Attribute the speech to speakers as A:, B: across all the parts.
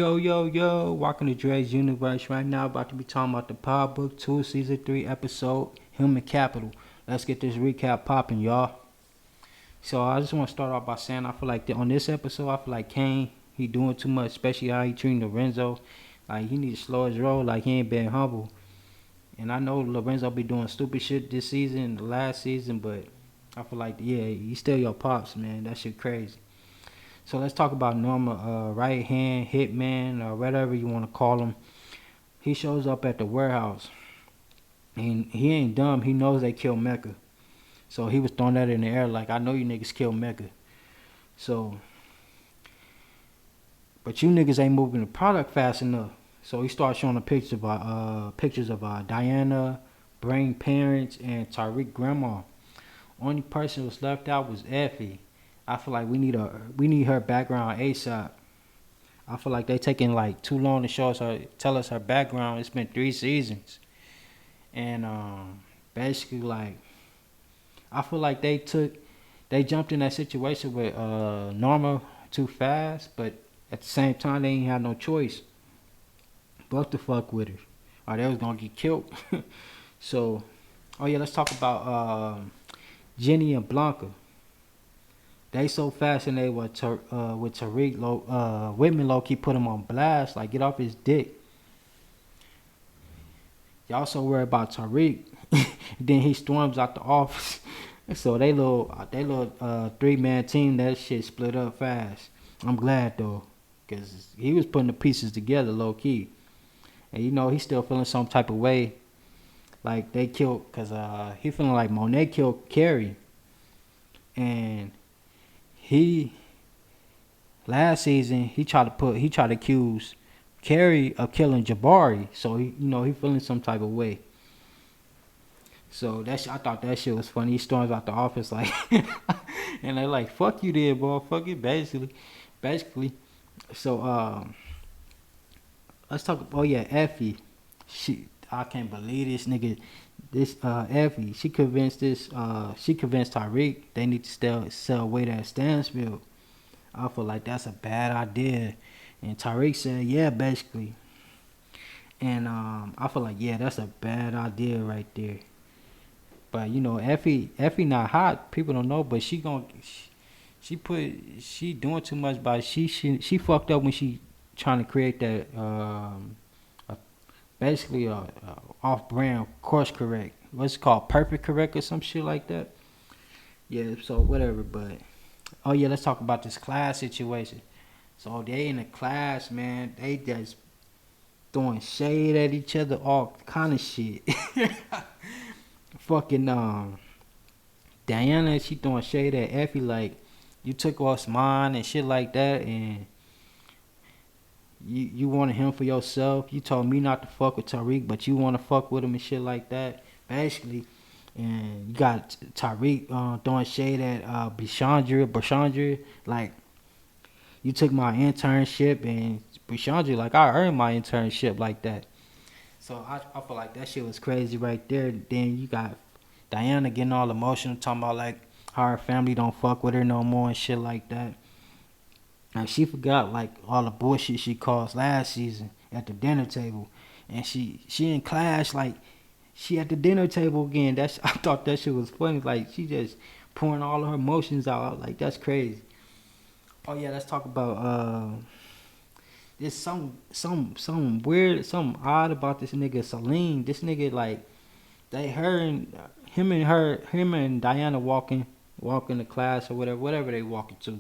A: Yo, welcome to Dre's Universe. Right now, about to be talking about the Power Book 2, Season 3, Episode Human Capital. Let's get this recap popping, y'all. So, I just want to start off by saying I feel like on this episode, I feel like Kane, he doing too much, especially how he treating Lorenzo. Like, he need to slow his roll, like, he ain't been humble. And I know Lorenzo be doing stupid shit this season, the last season, but I feel like, yeah, he still your pops, man. That shit crazy. So let's talk about Norma, right hand hitman or whatever you want to call him. He shows up at the warehouse, and he ain't dumb. He knows they killed Mecca, so he was throwing that in the air like, I know you niggas killed Mecca. So, but you niggas ain't moving the product fast enough. So he starts showing the pictures of Diana, Brain parents, and Tariq grandma. Only person who was left out was Effie. I feel like we need her background ASAP. I feel like they taking like too long to tell us her background. It's been 3 seasons, and basically like I feel like they jumped in that situation with Norma too fast, but at the same time they ain't had no choice but to fuck with her, or they was gonna get killed. So, oh yeah, let's talk about Jenny and Blanca. They so fascinated with Tariq. Whitman low key put him on blast, like get off his dick. Y'all so worried about Tariq. Then he storms out the office. So they little 3-man team, that shit split up fast. I'm glad though, cause he was putting the pieces together low key, and you know he's still feeling some type of way, like they killed, cause he feeling like Monet killed Carrie, and he last season he tried to accuse Carrie of killing Jabari, so he feeling some type of way. So I thought that shit was funny. He storms out the office like, and they're like, "Fuck you, there, boy. Fuck it." Basically. So let's talk. Oh yeah, Effie. I can't believe this nigga. This Effie. She convinced Tyreek they need to sell weight at Stansfield. I feel like that's a bad idea, and Tyreek said, "Yeah, basically." And I feel like, yeah, that's a bad idea right there. But Effie not hot. People don't know, but she doing too much. But she fucked up when she trying to create that uh, basically off-brand course correct. What's it called, perfect correct or some shit like that. Yeah. So whatever. But oh yeah, let's talk about this class situation. So they in the class, man. They just throwing shade at each other, all kind of shit. Fucking Diana, she throwing shade at Effie like, you took us mine and shit like that, and you wanted him for yourself. You told me not to fuck with Tariq, but you want to fuck with him and shit like that, basically. And you got Tariq throwing shade at Bashandra, like, you took my internship, and Bashandra like, I earned my internship like that. So I feel like that shit was crazy right there. Then you got Diana getting all emotional, talking about like how her family don't fuck with her no more and shit like that. Like she forgot like all the bullshit she caused last season at the dinner table, and she in class like she at the dinner table again. I thought that shit was funny. Like she just pouring all of her emotions out. Like that's crazy. Oh yeah, let's talk about there's some weird, something odd about this nigga Celine. This nigga like him and Diana walking to class or whatever they walking to,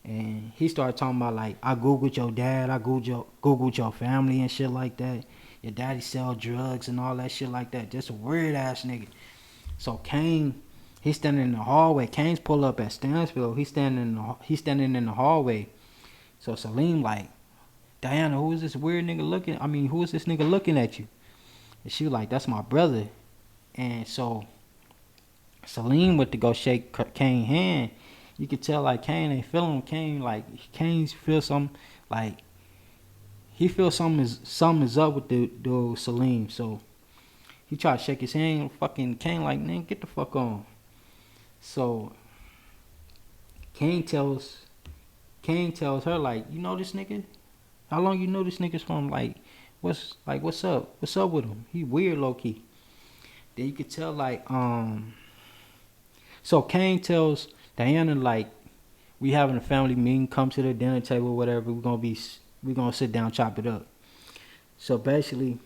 A: and he started talking about like, I googled your dad, I googled your family and shit like that. Your daddy sell drugs and all that shit like that. Just a weird ass nigga. So Kane, he's standing in the hallway. Kane's pull up at Stansfield. He's standing in the hallway. So Salim like, Diana, who is this weird nigga looking? I mean, who is this nigga looking at you? And she was like, that's my brother. And so Salim went to go shake Kane's hand. You could tell like Kane ain't feeling him. Kane feels some like he feels something is up with the Salim. So he tried to shake his hand. Fucking Kane like, man, get the fuck on. So Kane tells her like, you know this nigga? How long you know this nigga's from? What's up? What's up with him? He weird low key. Then you could tell so Kane tells Diana like we having a family meeting, come to the dinner table, whatever. We gonna sit down, chop it up. So basically,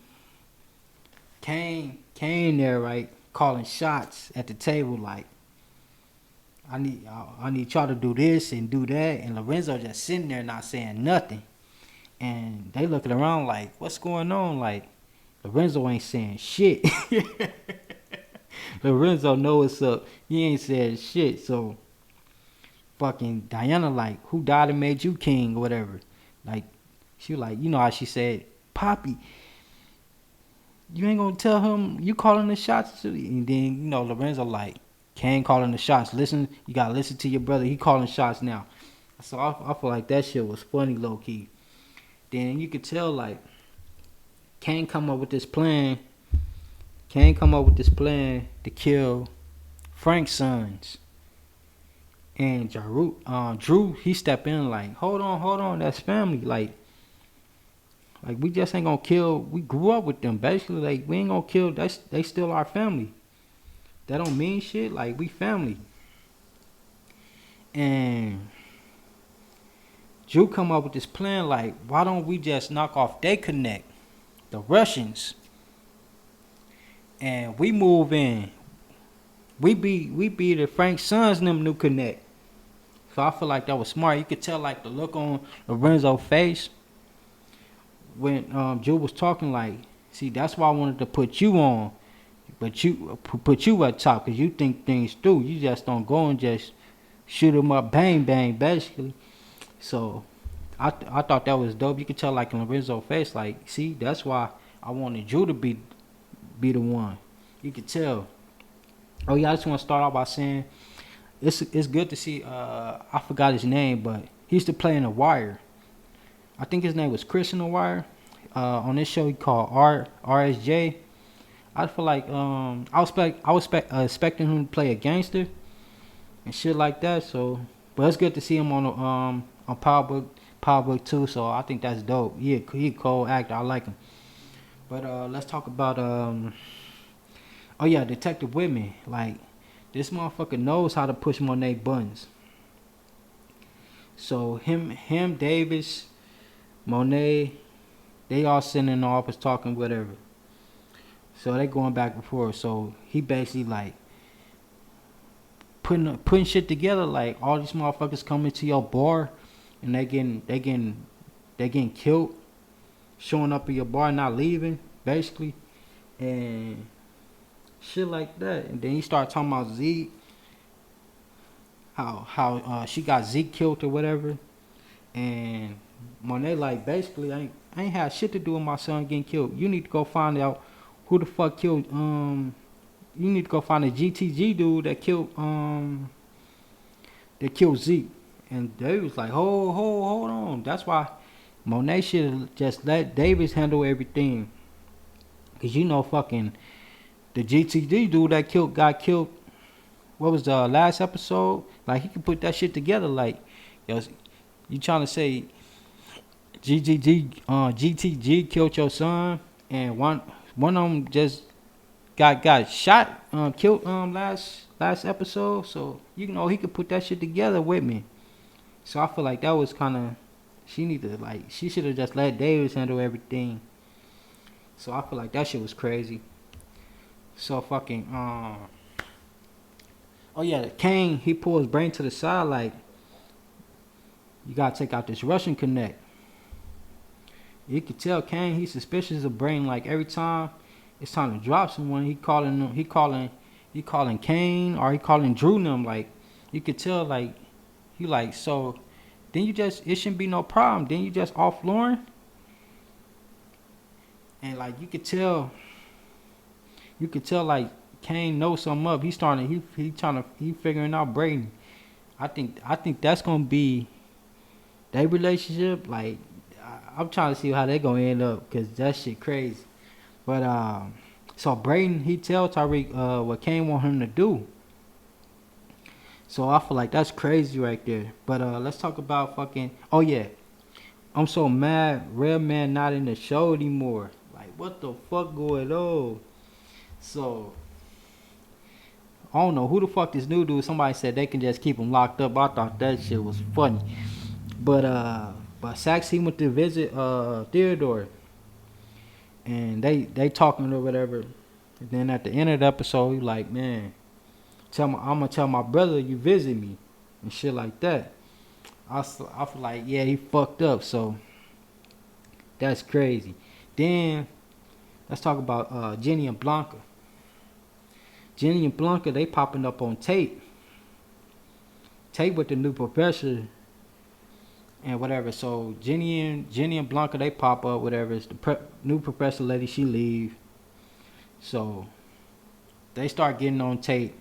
A: Kane there, right, calling shots at the table like I need y'all to do this and do that, and Lorenzo just sitting there not saying nothing, and they looking around like what's going on, like Lorenzo ain't saying shit. Lorenzo know what's up. He ain't said shit, so fucking Diana like, who died and made you king or whatever. Like, she like, you know how she said, Poppy, you ain't gonna tell him you calling the shots. And then, you know, Lorenzo like, Kane calling the shots. Listen, you gotta listen to your brother. He calling shots now. So I feel like that shit was funny low key. Then you could tell like, Kane come up with this plan. Kane come up with this plan to kill Frank's sons. And Drew, he step in like, hold on, that's family. Like we just ain't gonna kill. We grew up with them, basically. Like we ain't gonna kill. They still our family. That don't mean shit. Like we family. And Drew come up with this plan. Like why don't we just knock off They Connect, the Russians, and we move in. We be the Frank Sons and them new connect. So I feel like that was smart. You could tell like the look on Lorenzo's face when Drew was talking like, see, that's why I wanted to put you on, but you put you at top because you think things through. You just don't go and just shoot them up, bang bang, basically. So I thought that was dope. You could tell like in Lorenzo's face, like, see, that's why I wanted Drew to be the one. You could tell. Oh yeah, I just want to start off by saying it's good to see. I forgot his name, but he used to play in The Wire. I think his name was Chris in The Wire. On this show, he called RSJ. I feel like I was expecting him to play a gangster and shit like that. So, but it's good to see him on Power Book 2. So I think that's dope. He a cold actor. I like him. But let's talk about oh yeah, Detective Whitman. Like this motherfucker knows how to push Monet buttons. So him, Davis, Monet, they all sitting in the office talking whatever. So they going back and forth. So he basically like putting shit together. Like all these motherfuckers coming to your bar and they getting killed, showing up at your bar, not leaving, basically, and shit like that. And then he started talking about Zeke, how she got Zeke killed or whatever, and Monet like basically I ain't had shit to do with my son getting killed. You need to go find out who the fuck killed you need to go find the GTG dude that killed Zeke. And they was like, hold on. That's why Monet should have just let Davis handle everything. Cause you know fucking the GTG dude that got killed. What was the last episode? Like he could put that shit together. Like, yo, you trying to say GTG killed your son, and one of them just got shot, killed last episode. So you know he could put that shit together with me. So I feel like that was kind of she should have just let Davis handle everything. So I feel like that shit was crazy. So fucking oh yeah, Kane, he pulled his brain to the side like, you gotta take out this Russian connect. You could tell Kane, he's suspicious of Brain. Like every time it's time to drop someone, he calling Kane or he calling Drew them. Like you could tell like he like, so then it shouldn't be no problem. Then you just off Lauren. And like you could tell like Kane knows something up. He's starting. He figuring out Brayden. I think that's gonna be their relationship. Like I'm trying to see how they gonna end up because that shit crazy. But so Brayden, he tell Tariq what Kane want him to do. So I feel like that's crazy right there. But let's talk about fucking. Oh yeah, I'm so mad. Real Man not in the show anymore. Like, what the fuck going on? So I don't know who the fuck this new dude. Somebody said they can just keep him locked up. I thought that shit was funny. But Sax he went to visit Theodore, and they talking or whatever. And then at the end of the episode, he like, man, I'm gonna tell my brother you visit me and shit like that. I feel like, yeah, he fucked up. So that's crazy. Then let's talk about Jenny and Blanca. Jenny and Blanca, they popping up on tape. Tape with the new professor and whatever. So Jenny and Blanca, they pop up, whatever. It's the new professor lady, she leave. So they start getting on tape.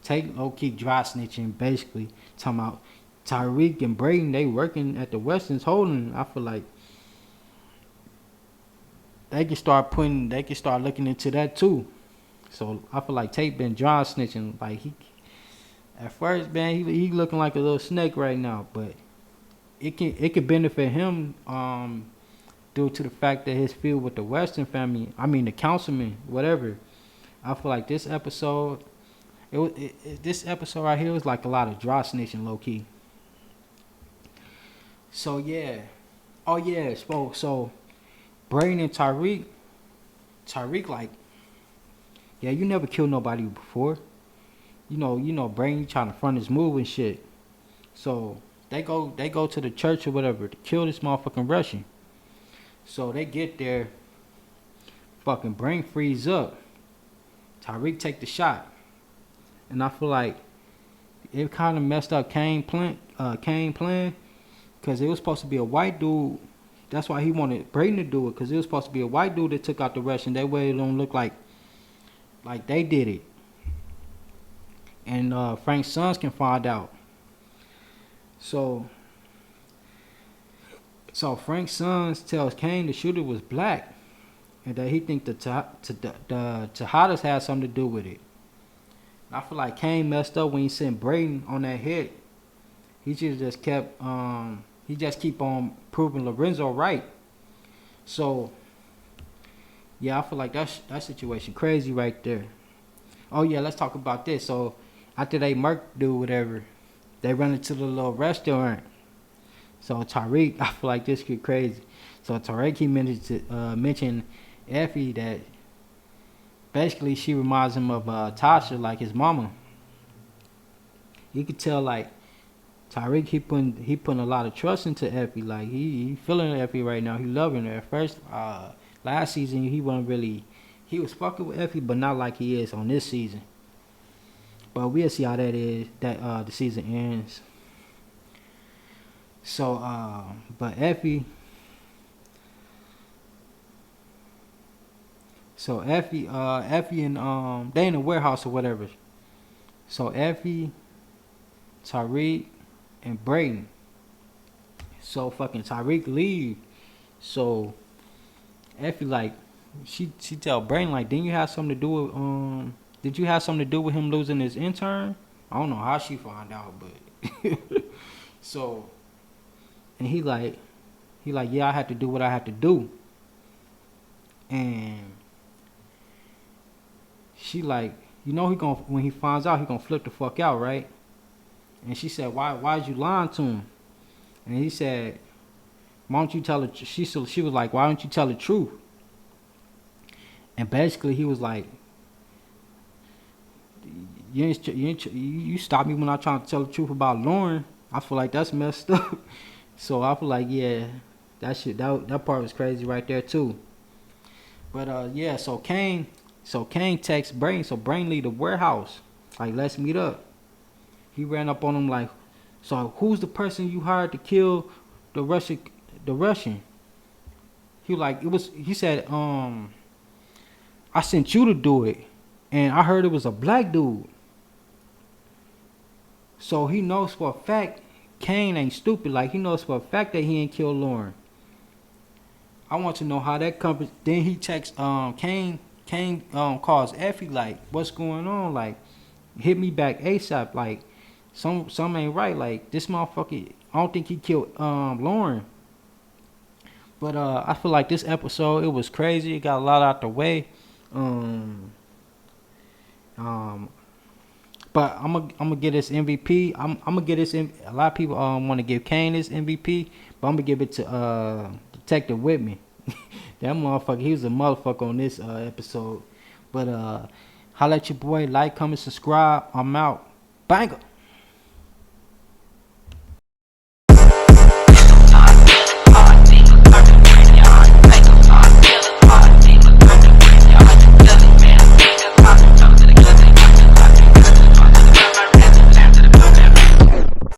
A: Tape low key dry snitching, basically talking about Tariq and Braden. They working at the Western's holding. I feel like they can start looking into that too. So I feel like Tate been dry snitching. Like he, at first, man, he looking like a little snake right now, but it can benefit him due to the fact that his feud with the Western family. I mean the councilman, whatever. I feel like this episode, this episode right here was like a lot of dry snitching, low key. So yeah, oh yeah, so Brain and Tyreek like, yeah, you never killed nobody before. Brain trying to front his move and shit. So they go to the church or whatever to kill this motherfucking Russian. So they get there, fucking Brain freeze up. Tyreek take the shot, and I feel like it kind of messed up Kane plan, because it was supposed to be a white dude. That's why he wanted Braden to do it, because it was supposed to be a white dude that took out the Russian. That way it don't look like they did it. And Frank's sons can find out. So Frank's sons tells Kane the shooter was black, and that he think the Tejadas had something to do with it. I feel like Kane messed up when he sent Braden on that hit. He should just kept he just keep on proving Lorenzo right. So yeah, I feel like that situation crazy right there. Oh yeah, let's talk about this. So after they murk do whatever, they run into the little restaurant. So Tariq, I feel like this get crazy. So Tariq, he mentioned Effie, that basically she reminds him of Tasha, like his mama. You could tell like Tariq, he putting a lot of trust into Effie. Like he feeling Effie right now. He loving her. At first, last season he was fucking with Effie, but not like he is on this season. But we'll see how that is. That the season ends. So, but Effie. So Effie and they in the warehouse or whatever. So Effie, Tariq, and Braden. So fucking Tariq leave. So Effie like she tell Braden like, didn't you have something to do with did you have something to do with him losing his intern? I don't know how she found out, but so, and he like yeah, I had to do what I had to do. And she like, he gonna, when he finds out, he gonna flip the fuck out, right? And she said, why'd you lying to him? And he said, why don't you tell the she was like, why don't you tell the truth? And basically he was like, you stopped me when I trying to tell the truth about Lauren. I feel like that's messed up. So I feel like, yeah, that part was crazy right there too. But yeah, so Kane texts Brain, so Brain leave the warehouse. Like, let's meet up. He ran up on him like, so who's the person you hired to kill the Russian? He said, I sent you to do it. And I heard it was a black dude. So he knows for a fact Kane ain't stupid. Like, he knows for a fact that he ain't killed Lauren. I want to know how that comes. Then he texts Kane calls Effie like, what's going on? Like, hit me back ASAP. Like, some ain't right. Like, this motherfucker, I don't think he killed Lauren. But I feel like this episode it was crazy. It got a lot out the way. Um, um, but I'm gonna get this MVP. I'm gonna get this. A lot of people want to give Kane this MVP, but I'm gonna give it to Detective Whitman. That motherfucker, he was a motherfucker on this episode. But holla at your boy, like, comment, subscribe. I'm out. Banger.